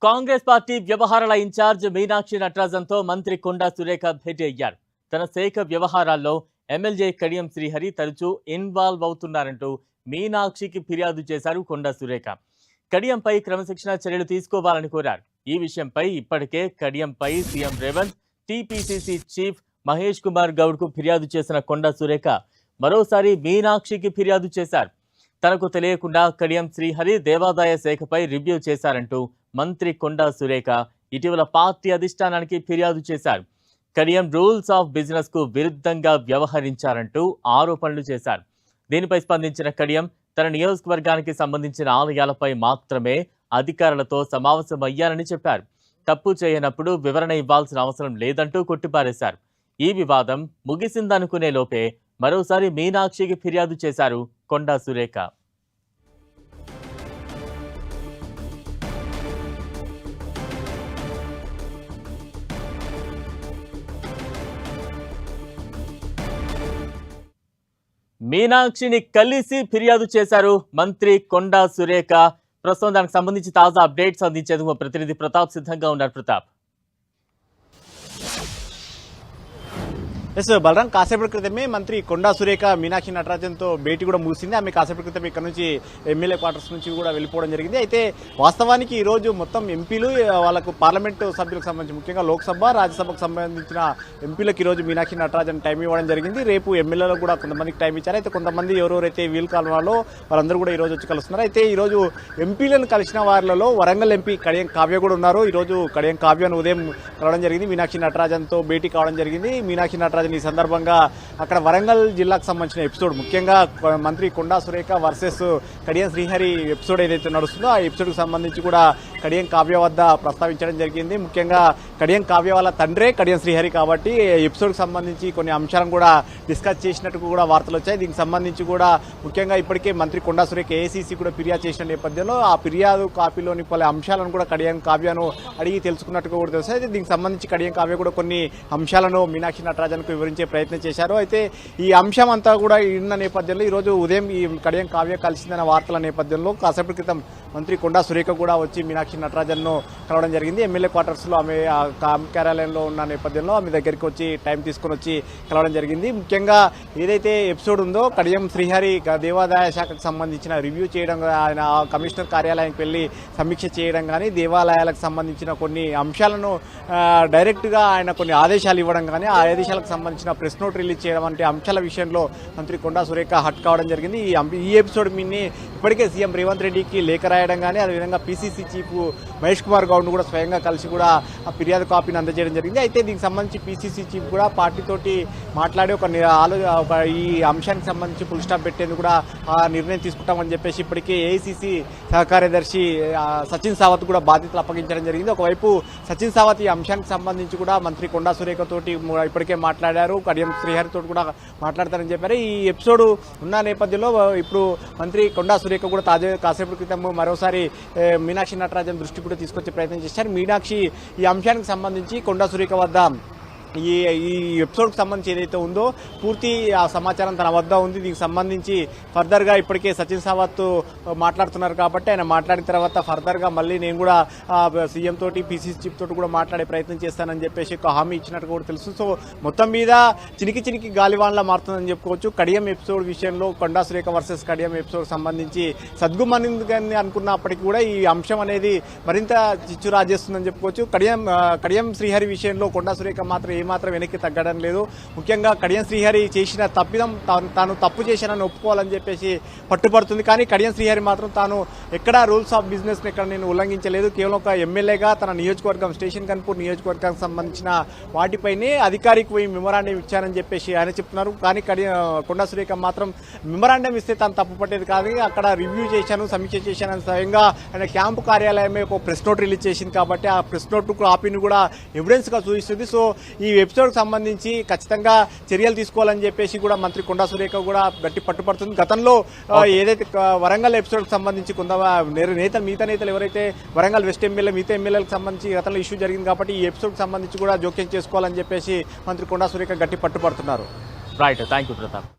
Congress party వ్యవహారాల incharge Meenakshi నటరాజన్తో మంత్రి కొండా సురేఖ భేటీ అయ్యారు. తన శాఖ వ్యవహారాల్లో ఎమ్మెల్యే కడియం శ్రీహరి తరచూ ఇన్వాల్వ్ అవుతున్నారంటూ మీనాక్షికి ఫిర్యాదు చేశారు కొండా సురేఖ. కడియంపై క్రమశిక్షణ చర్యలు తీసుకోవాలని కోరారు. ఈ విషయంపై ఇప్పటికే కడియంపై CM Revanth, TPCC chief Mahesh Kumar Goud కు ఫిర్యాదు చేసిన కొండా సురేఖ మరోసారి మీనాక్షికి ఫిర్యాదు చేశారు. తనకు తెలియకుండా కడియం శ్రీహరి దేవాదాయ శాఖపై రివ్యూ చేశారంటూ మంత్రి కొండా సురేఖ ఇటీవల పార్టీ అధిష్టానానికి ఫిర్యాదు చేశారు. కడియం రూల్స్ ఆఫ్ బిజినెస్ కు విరుద్ధంగా వ్యవహరించారంటూ ఆరోపణలు చేశారు. దీనిపై స్పందించిన కడియం తన నియోజకవర్గానికి సంబంధించిన ఆలయాలపై మాత్రమే అధికారులతో సమావేశమయ్యారని చెప్పారు. తప్పు చేయనప్పుడు వివరణ ఇవ్వాల్సిన అవసరం లేదంటూ కొట్టిపారేశారు. ఈ వివాదం ముగిసిందనుకునే లోపే మరోసారి మీనాక్షికి ఫిర్యాదు చేశారు కొండా సురేఖ. మీనాక్షిని కలిసి ఫిర్యాదు చేశారు మంత్రి కొండా సురేఖ. ప్రస్తుతం దానికి సంబంధించి తాజా అప్డేట్స్ అందించేందుకు ప్రతినిధి ప్రతాప్ సిద్ధంగా ఉన్నారు. ప్రతాప్. ఎస్ బలరాం, కాసేపటి క్రితమే మంత్రి కొండా సురేఖ మీనాక్షి నటరాజన్తో భేటీ కూడా ముగిసింది. ఆమె కాసేపటి క్రితం ఇక్కడ నుంచి ఎమ్మెల్యే క్వార్టర్స్ నుంచి కూడా వెళ్ళిపోవడం జరిగింది. అయితే వాస్తవానికి ఈ రోజు మొత్తం ఎంపీలు, వాళ్ళకు పార్లమెంటు సభ్యులకు సంబంధించి ముఖ్యంగా లోక్సభ, రాజ్యసభకు సంబంధించిన ఎంపీలకు ఈ రోజు మీనాక్షి నటరాజన్ టైం ఇవ్వడం జరిగింది. రేపు ఎమ్మెల్యేలకు కూడా కొంతమందికి టైం ఇచ్చారు. అయితే కొంతమంది ఎవరెవరైతే వీలు కాలంలో వాళ్ళందరూ కూడా ఈ రోజు వచ్చి కలుస్తున్నారు. అయితే ఈ రోజు ఎంపీలను కలిసిన వారిలో వరంగల్ ఎంపీ కడియం కావ్య కూడా ఉన్నారు. ఈ రోజు కడియం కావ్యను ఉదయం కలవడం జరిగింది. మీనాక్షి నటరాజన్తో భేటీ కావడం జరిగింది. మీనాక్షి నటరాజన్ ఈ సందర్భంగా అక్కడ వరంగల్ జిల్లాకు సంబంధించిన ఎపిసోడ్, ముఖ్యంగా మంత్రి కొండా సురేఖ వర్సెస్ కడియం శ్రీహరి ఎపిసోడ్ ఏదైతే నడుస్తుందో ఆ ఎపిసోడ్ కు సంబంధించి కూడా కడియం కావ్య వద్ద ప్రస్తావించడం జరిగింది. ముఖ్యంగా కడియం కావ్య వాళ్ళ తండ్రే కడియం శ్రీహరి కాబట్టి ఎపిసోడ్ కు సంబంధించి కొన్ని అంశాలను కూడా డిస్కస్ చేసినట్టు కూడా వార్తలు వచ్చాయి. దీనికి సంబంధించి కూడా ముఖ్యంగా ఇప్పటికే మంత్రి కొండా సురేఖ ఏఐసీసీ కూడా ఫిర్యాదు చేసిన నేపథ్యంలో ఆ ఫిర్యాదు కాపీలోని పలు అంశాలను కూడా కడియం కావ్యను అడిగి తెలుసుకున్నట్టుగా కూడా తెలుసు. అయితే దీనికి సంబంధించి కడియం కావ్య కూడా కొన్ని అంశాలను మీనాక్షి నటరాజన్కు వివరించే ప్రయత్నం చేశారు. అయితే ఈ అంశం అంతా కూడా ఉన్న నేపథ్యంలో ఈ రోజు ఉదయం ఈ కడియం కావ్య కలిసిందన్న వార్తల నేపథ్యంలో కాసేపటి క్రితం మంత్రి కొండా సురేఖ కూడా వచ్చి మీనాక్షి నటరాజన్ను కలవడం జరిగింది. ఎమ్మెల్యే క్వార్టర్స్ లో ఆమె కార్యాలయంలో ఉన్న నేపథ్యంలో ఆమె దగ్గరికి వచ్చి టైం తీసుకుని వచ్చి కలవడం జరిగింది. ముఖ్యంగా ఏదైతే ఎపిసోడ్ ఉందో కడియం శ్రీహరి దేవాదాయ శాఖకు సంబంధించిన రివ్యూ చేయడం, ఆయన కమిషనర్ కార్యాలయానికి వెళ్లి సమీక్ష చేయడం కానీ, దేవాలయాలకు సంబంధించిన కొన్ని అంశాలను డైరెక్ట్ గా ఆయన కొన్ని ఆదేశాలు ఇవ్వడం కానీ, ఆ ఆదేశాలకు సంబంధించిన ప్రెస్ నోట్ రిలీజ్ చేయడం వంటి అంశాల విషయంలో మంత్రి కొండా సురేఖ హట్ కావడం జరిగింది. ఈ ఎపిసోడ్ మీన్ని ఇప్పటికే సీఎం రేవంత్ రెడ్డికి లేఖ రాయడం కానీ, అదేవిధంగా పీసీసీ చీఫ్ మహేష్ కుమార్ గౌడ్ కూడా స్వయంగా కలిసి కూడా ఆ ఫిర్యాదు కాపీని అందజేయడం జరిగింది. అయితే దీనికి సంబంధించి పీసీసీ చీఫ్ కూడా పార్టీతోటి మాట్లాడి ఒక ఈ అంశానికి సంబంధించి ఫుల్ స్టాప్ పెట్టేందుకు కూడా ఆ నిర్ణయం తీసుకుంటామని చెప్పేసి ఇప్పటికే ఏఐసీసీ సహకార్యదర్శి సచిన్ సావత్ కూడా బాధ్యతలు అప్పగించడం జరిగింది. ఒకవైపు సచిన్ సావత్ ఈ అంశానికి సంబంధించి కూడా మంత్రి కొండా సురేఖ తోటి ఇప్పటికే మాట్లాడారు, కడియం శ్రీహరితో కూడా మాట్లాడతారని చెప్పారు. ఈ ఎపిసోడ్ ఉన్న నేపథ్యంలో ఇప్పుడు మంత్రి కొండా సురేఖ కూడా కాసేపటి క్రితం మరోసారి మీనాక్షి నటరాజన్ దృష్టి కూడా తీసుకొచ్చే ప్రయత్నం చేశారు. మీనాక్షి ఈ అంశానికి సంబంధించి కొండా సురేఖ వద్ద ఈ ఎపిసోడ్కి సంబంధించి ఏదైతే ఉందో పూర్తి ఆ సమాచారం తన వద్ద ఉంది. దీనికి సంబంధించి ఫర్దర్గా ఇప్పటికే సచిన్ సావత్ మాట్లాడుతున్నారు కాబట్టి ఆయన మాట్లాడిన తర్వాత ఫర్దర్గా మళ్ళీ నేను కూడా సీఎం తోటి, పీసీసీ చీఫ్ తోటి కూడా మాట్లాడే ప్రయత్నం చేస్తానని చెప్పేసి ఒక హామీ ఇచ్చినట్టు కూడా తెలుసు. సో మొత్తం మీద చినికి గాలివాన్లా మారుతుందని చెప్పుకోవచ్చు. కడియం ఎపిసోడ్ విషయంలో కొండా సురేఖ వర్సెస్ కడియం ఎపిసోడ్ సంబంధించి సద్గుమనిందని అనుకున్నప్పటికీ కూడా ఈ అంశం అనేది మరింత చిచ్చు రాజేస్తుందని చెప్పుకోవచ్చు. కడియం శ్రీహరి విషయంలో కొండా సురేఖ మాత్రం ఏమాత్రం వెనక్కి తగ్గడం లేదు. ముఖ్యంగా కడియం శ్రీహరి చేసిన తప్పిదం తాను తప్పు చేశానని ఒప్పుకోవాలని చెప్పేసి పట్టుపడుతుంది. కానీ కడియం శ్రీహరి మాత్రం తాను ఎక్కడా రూల్స్ ఆఫ్ బిజినెస్ ఎక్కడ నేను ఉల్లంఘించలేదు, కేవలం ఒక ఎమ్మెల్యేగా తన నియోజకవర్గం స్టేషన్ కన్పూర్ నియోజకవర్గానికి సంబంధించిన వాటిపైనే అధికారికి పోయి మెమోరాండం ఇచ్చానని చెప్పేసి ఆయన చెప్తున్నారు. కానీ కొండా సురేఖ మాత్రం మెమోరాండం ఇస్తే తాను తప్పు పట్టేది కాదు, అక్కడ రివ్యూ చేశాను, సమీక్ష చేశాను, స్వయంగా ఆయన క్యాంపు కార్యాలయమే ఒక ప్రెస్ నోట్ రిలీజ్ చేసింది కాబట్టి ఆ ప్రెస్ నోట్ కాపీని కూడా ఎవిడెన్స్ గా చూపిస్తుంది. సో ఈ ఎపిసోడ్ సంబంధించి ఖచ్చితంగా చర్యలు తీసుకోవాలని చెప్పేసి కూడా మంత్రి కొండా సురేఖ కూడా గట్టి పట్టుపడుతుంది. గతంలో ఏదైతే వరంగల్ ఎపిసోడ్ సంబంధించి మిగతా నేతలు ఎవరైతే వరంగల్ వెస్ట్ ఎమ్మెల్యే మిగతా ఎమ్మెల్యేలకు సంబంధించి గతంలో ఇష్యూ జరిగింది కాబట్టి ఈ ఎపిసోడ్ సంబంధించి కూడా జోక్యం చేసుకోవాలని చెప్పేసి మంత్రి కొండా సురేఖ గట్టి పట్టుపడుతున్నారు. Right, thank you Pratap.